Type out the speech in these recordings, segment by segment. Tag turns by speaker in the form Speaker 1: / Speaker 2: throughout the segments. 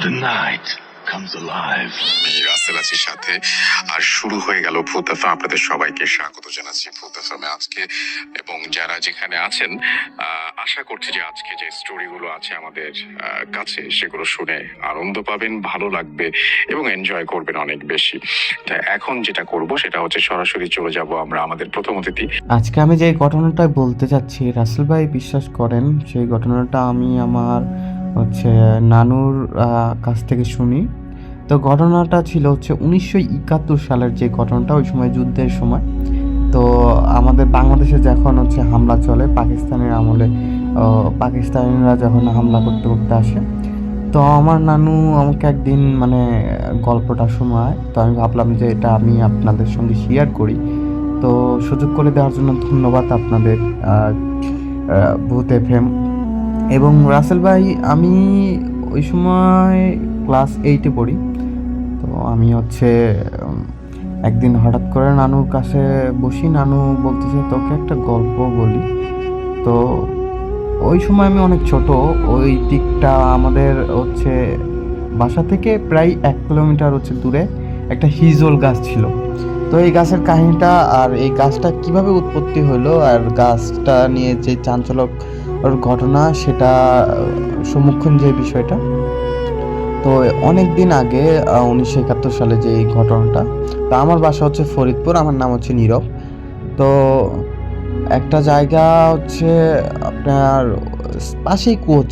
Speaker 1: The night comes alive.
Speaker 2: আমি Rasel Asir সাথে আর শুরু হয়ে গেল ভূত এফএম। আপনাদের সবাইকে স্বাগত জানাচ্ছি ভূত এফএমে আজকে, এবং যারা যেখানে আছেন আশা করছি যে আজকে যে স্টোরিগুলো আছে আমাদের কাছে সেগুলো শুনে আনন্দ পাবেন, ভালো লাগবে এবং এনজয় করবেন অনেক বেশি। তাই এখন যেটা করব সেটা হচ্ছে সরাসরি চলে যাব আমরা আমাদের প্রথম অতিথি।
Speaker 3: আজকে আমি যে ঘটনাটা বলতে চাচ্ছি, রাসেল ভাই বিশ্বাস করেন সেই ঘটনাটা আমি আমার নানুর কাছ থেকে শুনি। তো ঘটনাটা ছিল 1971 সালের যে ঘটনাটা, ওই সময় যুদ্ধের সময়। তো আমাদের বাংলাদেশে যখন হামলা চলে পাকিস্তানের আমলে, পাকিস্তানিরা যখন হামলা করতে করতে আসে, তো আমার নানু আমাকে একদিন গল্পটা শোনায়। তো আমি ভাবলাম যে এটা আমি আপনাদের সঙ্গে শেয়ার করি। তো সুযোগ করে দেওয়ার জন্য ধন্যবাদ আপনাদের ভূত এফএম এবং রাসেল ভাই। আমি ওই সময় ক্লাস 8-এ পড়ি। তো আমি একদিন হঠাৎ করে নানুর কাছে বসি, নানু বলতেছে তোকে একটা গল্প বলি। তো ওই সময় আমি অনেক ছোট, ওই দিকটা আমাদের বাসা থেকে প্রায় 1 কিলোমিটার দূরে একটা হিজল গাছ ছিল। তো এই গাছের কাহিনীটা আর এই গাছটা কিভাবে উৎপত্তি হলো আর গাছটা নিয়ে যে চাঞ্চল্যক ঘটনা, সেটা সম্মুখীন যে বিষয়টা, তো অনেক দিন আগে 1971 সালে যে এই ঘটনাটা। তো আমার বাসা ফরিদপুর, আমার নাম নীরব। তো একটা জায়গা আপনার পাশেই কুয়ো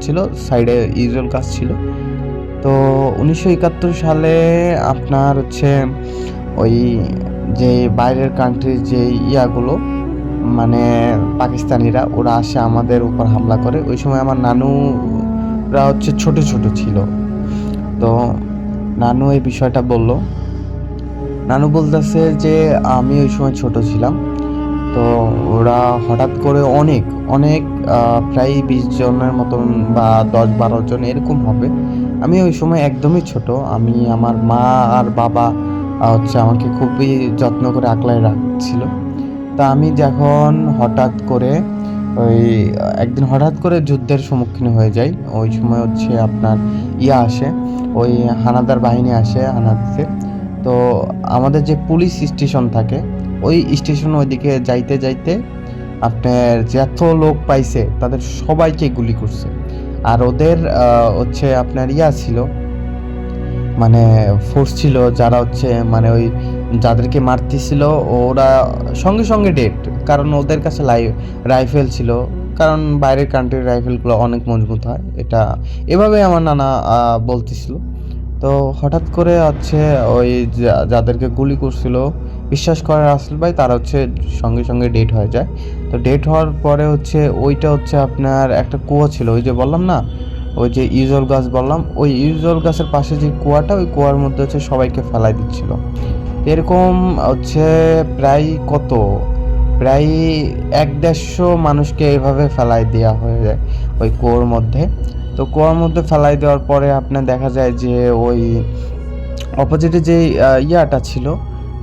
Speaker 3: ছিল, সাইডে ইজল গাছ ছিল। তো 1971 সালে আপনার ওই যে বাইরের কান্ট্রির যে ইয়াগুলো পাকিস্তানিরা, ওরা আসে আমাদের উপর হামলা করে। ওই সময় আমার নানুরা ছোট ছোট ছিল। তো নানু এই বিষয়টা বলল। নানু বলতেছে যে আমি ওই সময় ছোট ছিলাম। তো ওরা হঠাৎ করে অনেক অনেক প্রায় 20 জনের মতন বা 10-12 জন এরকম হবে। আমি ওই সময় একদমই ছোট। আমি, আমার মা আর বাবা আমাকে খুবই যত্ন করে আগলায় রাখছিল। তা আমি যখন একদিন হঠাৎ করে যুদ্ধের সম্মুখীন হয়ে যাই, ওই সময় আপনার আসে, ওই হানাদার বাহিনী আসে হানাদারদের। তো আমাদের যে পুলিশ স্টেশন থাকে, ওই স্টেশন ওইদিকে যাইতে যাইতে আপনার যত লোক পাইছে তাদের সবাইকে গুলি করছে। আর ওদের আপনার ছিল, ফোর্স ছিল যারা ওই যাদেরকে মারতেছিল ওরা সঙ্গে সঙ্গে ডেড, কারণ ওদের কাছে রাইফেল ছিল, কারণ বাইরের কান্ট্রির রাইফেলগুলো অনেক মজবুত হয়। এটা এভাবে আমার নানা বলতেছিল। তো হঠাৎ করে ওই যাদেরকে গুলি করছিল, বিশ্বাস করে রাসেল ভাই, তারা সঙ্গে সঙ্গে ডেড হয়ে যায়। তো ডেড হওয়ার পরে ওইটা আপনার একটা কুয়ো ছিল, ওই যে বললাম না, ওই যে ইউজল গাছ বললাম, ওই ইউজল গাছের পাশে যে কুয়াটা, ওই কুয়ার মধ্যে সবাইকে ফেলাই দিচ্ছিল। এরকম প্রায় 150 মানুষকে এইভাবে ফেলাই দেওয়া হয়ে যায় ওই কুয়োর মধ্যে। তো কুয়োর মধ্যে ফেলাই দেওয়ার পরে আপনার দেখা যায় যে ওই অপোজিটে যে ইয়াটা ছিল,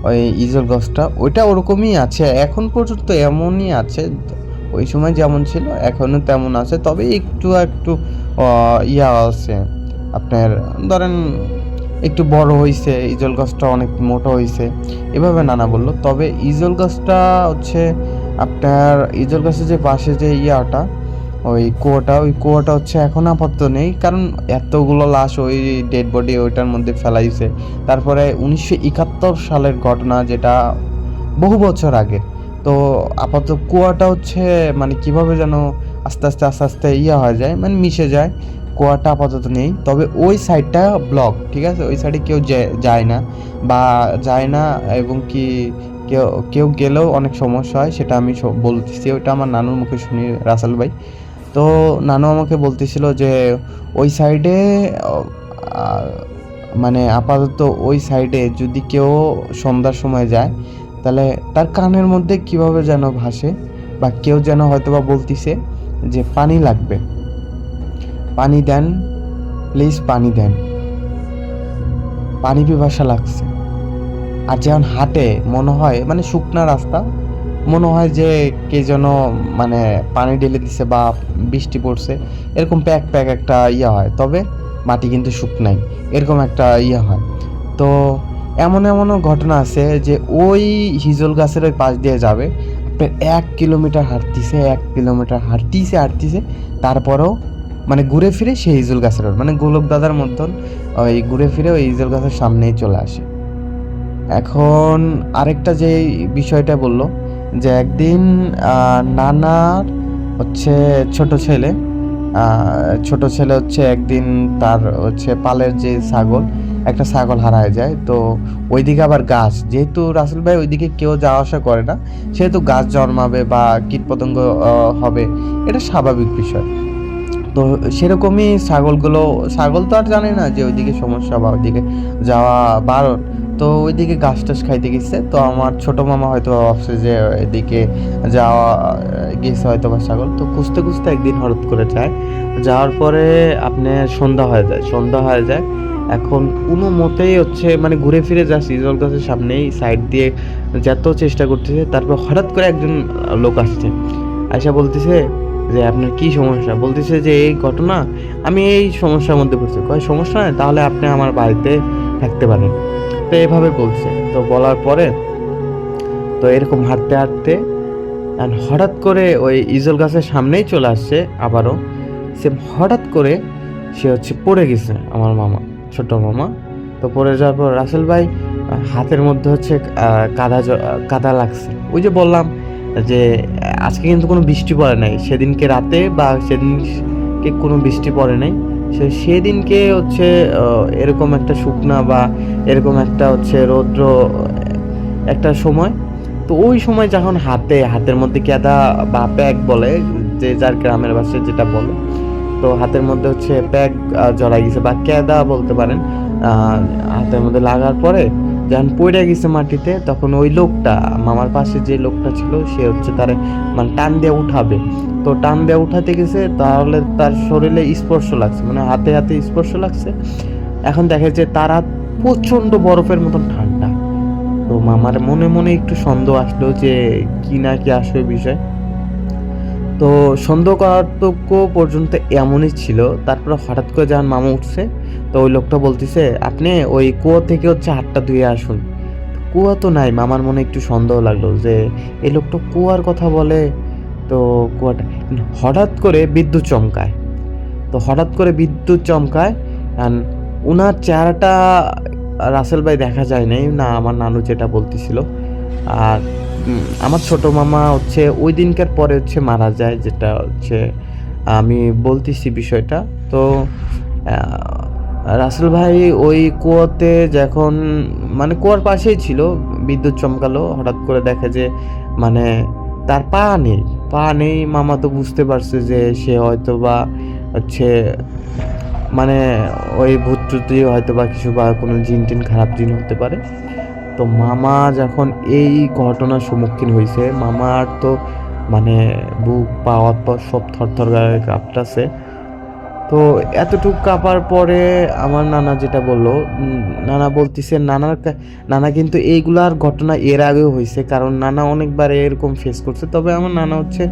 Speaker 3: ওই ইজল গাছটা, ওইটা ওরকমই আছে এখন পর্যন্ত, এমনই আছে। ওই সময় যেমন ছিল এখনও তেমন আছে, তবে একটু একটু আছে আপনার, ধরেন একটু বড় হয়েছে, ইজল গাছটা অনেক মোটা হয়েছে, এভাবে নানা বললো। তবে ইজল গাছটা আপনার ইজল গাছের যে পাশে যে ইয়াটা, ওই কুয়োটা এখন আপাতত নেই, কারণ এতগুলো লাশ, ওই ডেড বডি ওইটার মধ্যে ফেলাইছে। তারপরে 1971 সালের ঘটনা, যেটা বহু বছর আগে। তো আপাতত কুয়াটা কিভাবে যেন আস্তে আস্তে হয়ে যায়, মিশে যায়। কুয়াটা আপাতত নেই, তবে ওই সাইডটা ব্লক, ঠিক আছে, ওই সাইডে কেউ যায় না এবং কি কেউ গেলেও অনেক সমস্যা হয়, সেটা আমি বলতেছি। ওইটা আমার নানুর মুখে শুনি রাসেল ভাই। তো নানু আমাকে বলতেছিল যে ওই সাইডে আপাতত ওই সাইডে যদি কেউ সন্ধ্যার সময় যায়, তাহলে তার কানের মধ্যে কিভাবে যেন ভাসে, বা কেউ যেন হয়তোবা বলতিছে যে পানি লাগবে, পানি দেন প্লিজ, পানি দেন, পানি পিপাসা লাগছে। আর যখন হাঁটে মনে হয় শুকনা রাস্তা, মনে হয় যে কে যেন পানি ঢেলে দিছে বা বৃষ্টি পড়ছে, এরকম প্যাক একটা হয়। তবে মাটি কিন্তু শুকনাই, এরকম একটা ইয়ে হয়। তো এমনও ঘটনা আছে যে ওই হিজল গাছের ওই পাশ দিয়ে যাবে, আপনার 1 কিলোমিটার হাঁটতিছে, তারপরেও মানে ঘুরে ফিরে সেই হিজল গাছের মানে গোলক দাদার মতন ওই ঘুরে ফিরে ওই হিজল গাছের সামনেই চলে আসে। এখন আরেকটা যে বিষয়টা বললো যে একদিন নানার হচ্ছে ছোট ছেলে হচ্ছে একদিন তার হচ্ছে পালের যে একটা ছাগল হারায় যায়। তো ওইদিকে আবার গাছ, যেহেতু রাসেল ভাই ওইদিকে কেউ যাওয়া আসা করে না, সেহেতু গাছ জন্মাবে বা কীটপতঙ্গ হবে, এটা স্বাভাবিক বিষয়। তো সেরকমই ছাগল তো আর জানে না যে ওইদিকে সমস্যা বা ওইদিকে যাওয়া বারণ। তো ওইদিকে ঘাস টাস খাইতে গেছে। তো আমার ছোট মামা হয়তো ভাবছে যে এদিকে যাওয়া গেছে হয়তো বা ছাগল। তো খুঁজতে খুঁজতে একদিন হঠাৎ করে যাওয়ার পরে আপনার সন্ধ্যা হয়ে যায়। এখন কোনো মতেই হচ্ছে মানে ঘুরে ফিরে যাচ্ছে ইজল গাছের সামনেই সাইড দিয়ে যত চেষ্টা করতেছে, তারপর হঠাৎ করে একজন লোক আসছে, আয়সা বলতেছে যে আপনার কি সমস্যা। বলতেছে যে এই ঘটনা, আমি এই সমস্যার মধ্যে পড়ছি। কয় সমস্যা নেই, তাহলে আপনি আমার বাড়িতে থাকতে পারেন। তো এভাবে বলছে। তো বলার পরে তো এরকম হাঁটতে হাঁটতে হঠাৎ করে ওই ইজল গাছের সামনেই চলে আসছে আবারও। সে হঠাৎ করে সে হচ্ছে পড়ে গেছে আমার মামা, ছোট মামা। তো পড়ে যাওয়ার পর রাসেল ভাই হাতের মধ্যে হচ্ছে কাদা লাগছে। ওই যে বললাম যে আজকে কিন্তু কোনো বৃষ্টি পড়ে নাই, সেদিনকে রাতে বা সেদিনকে কোনো বৃষ্টি পড়ে নাই। সেদিনকে হচ্ছে এরকম একটা শুকনা বা এরকম একটা হচ্ছে রৌদ্র একটা সময়। তো ওই সময় যখন হাতের মধ্যে কেদা বা প্যাক বলে, যে যার গ্রামের ভাষায় যেটা বলে, তো হাতের মধ্যে হচ্ছে প্যাক জড়াই গেছে বা কেদা বলতে পারেন। হাতের মধ্যে লাগার পরে যখন পড়ে গেছে মাটিতে, তখন ওই লোকটা, মামার পাশে যে লোকটা ছিল, সে হচ্ছে তার মানে টান দিয়ে উঠাবে। তো টান দিয়ে উঠাতে গেছে, তাহলে তার শরীরে স্পর্শ লাগছে, মানে হাতে স্পর্শ লাগছে। এখন দেখে যে তার হাত প্রচণ্ড বরফের মতন ঠান্ডা। তো মামার মনে মনে একটু সন্দেহ আসলো যে কি না কি আসবে বিষয়। তো সন্দেহকারক পর্যন্ত এমনই ছিল। তারপরে হঠাৎ করে যখন মামা উঠছে, তো ওই লোকটা বলতেছে আপনি ওই কুয়ো থেকে হচ্ছে হাতটা ধুয়ে আসুন। কুয়া তো নাই। মামার মনে একটু সন্দেহ লাগলো যে এই লোকটা কুয়ার কথা বলে। তো কুয়াটা হঠাৎ করে বিদ্যুৎ চমকায়। উনার চেহারাটা রাসেল ভাই দেখা যায় নাই না, আমার নানু যেটা বলতেছিল। আর আমার ছোট মামা হচ্ছে ওই দিনকার পরে হচ্ছে মারা যায়, যেটা হচ্ছে আমি বলতেছি বিষয়টা। তো রাসেল ভাই ওই কুয়োতে যখন মানে কুয়োর পাশেই ছিল, বিদ্যুৎ চমকালো, হঠাৎ করে দেখে যে মানে তার পা নেই। মামা তো বুঝতে পারছে যে সে হয়তো বা হচ্ছে মানে ওই ভূত টুত হয়তো বা কিছু বা কোনো জিন টিন, খারাপ জিন হতে পারে। তো মামা যখন এই ঘটনার সম্মুখীন হয়েছে, মামার তো মানে বুক পা হাত পা সব থরথর করে কাঁপতেছে। তো এতটুকু কাঁপার পরে আমার নানা যেটা বললো, নানা বলতেছে নানা কিন্তু এইগুলার ঘটনা এর আগেও হয়েছে, কারণ নানা অনেকবার এরকম ফেস করছে। তবে আমার নানা হচ্ছে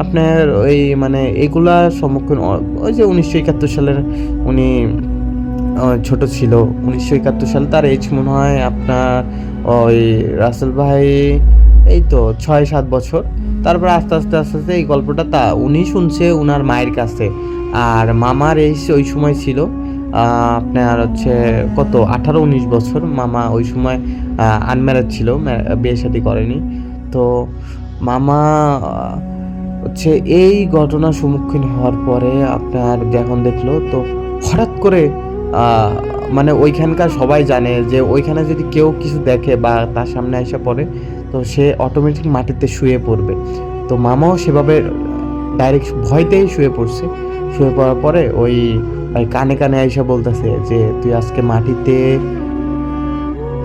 Speaker 3: আপনার ওই মানে এগুলার সম্মুখীন ওই যে 1971 সালের উনি ছোট ছিল। 1971 সালে তার এজ মনে হয় আপনার ওই রাসেল ভাই এই তো 6-7 বছর। তারপর আস্তে আস্তে এই গল্পটা উনি শুনছে উনার মায়ের কাছে। আর মামার ওই সময় ছিল আপনার হচ্ছে কত 18-19 বছর। মামা ওই সময় আনম্যারেড ছিল, বিয়ে শাদী করেনি। তো মামা হচ্ছে এই ঘটনার সম্মুখীন হওয়ার পরে আপনার যখন দেখলো, তো হঠাৎ করে মানে ওইখানকার সবাই জানে যে ওইখানে যদি কেউ কিছু দেখে বা তার সামনে এসে পড়ে, তো সে অটোমেটিক মাটিতে শুয়ে পড়বে। তো মামাও সেভাবে ডাইরেক্ট ভয়তেই শুয়ে পড়ছে। শুয়ে পড়ার পরে ওই কানে কানে আইসা বলতেছে যে তুই আজকে মাটিতে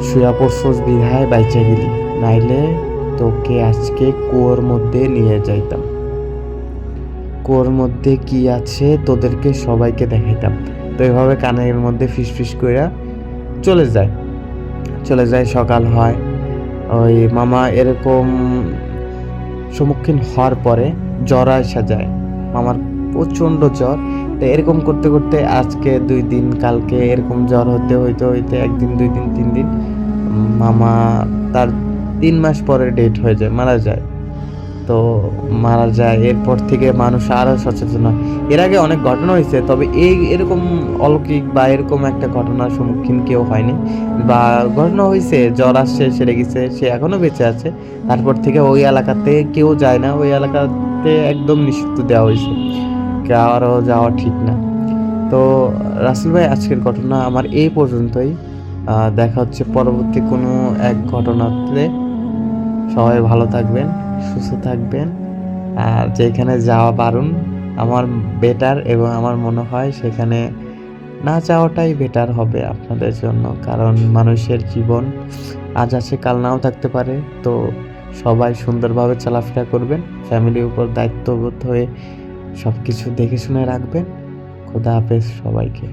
Speaker 3: শুয়ে পড়ছস বিধায় বাইচা গেলি, নাইলে তোকে আজকে কুয়োর মধ্যে নিয়ে যাইতাম। কুয়োর মধ্যে কি আছে তোদেরকে সবাইকে দেখাইতাম। তো এভাবে কানের মধ্যে ফিস কইরা চলে যায়। সকাল হয়, ওই মামা এরকম সম্মুখীন হওয়ার পরে জ্বর আসা যায়। মামার প্রচণ্ড জ্বর, তো এরকম করতে করতে আজকে 2 দিন, কালকে এরকম জ্বর হইতে 1 দিন, 2 দিন, 3 দিন মামা তার 3 মাস পরে ডেথ হয়ে যায়, মারা যায়। তো মারা যায়। এরপর থেকে মানুষ আরো সচেতন হয়। এর আগে অনেক ঘটনা হইছে। তবে এরকম অলৌকিক বা এরকম একটা ঘটনার সম্মুখীন কেউ হয়নি। বা ঘটনা হইছে, জ্বর আসছে, সেরে গেছে, সে এখনো বেঁচে আছে। তারপর থেকে ওই এলাকাতে কেউ যায় না। ওই এলাকাতে একদম নিষিদ্ধ দেওয়া হইছে। কারো যাওয়া ঠিক না। তো রাসেল ভাই, আজকের ঘটনা আমার এই পর্যন্তই। দেখা হচ্ছে পরবর্তী কোনো এক ঘটনাতে। সবাই ভালো থাকবেন, সুস্থ থাকবেন। আর যেখানে যাওয়া বারণ আমার বেটার, এবং আমার মনে হয় সেখানে না যাওয়াটাই বেটার হবে আপনাদের জন্য। কারণ মানুষের জীবন আজ আছে, কাল নাও থাকতে পারে। তো সবাই সুন্দরভাবে চলাফেরা করবেন, ফ্যামিলির উপর দায়িত্ববোধ হয়ে সব কিছু দেখে শুনে রাখবেন। খোদা হাফেজ সবাইকে।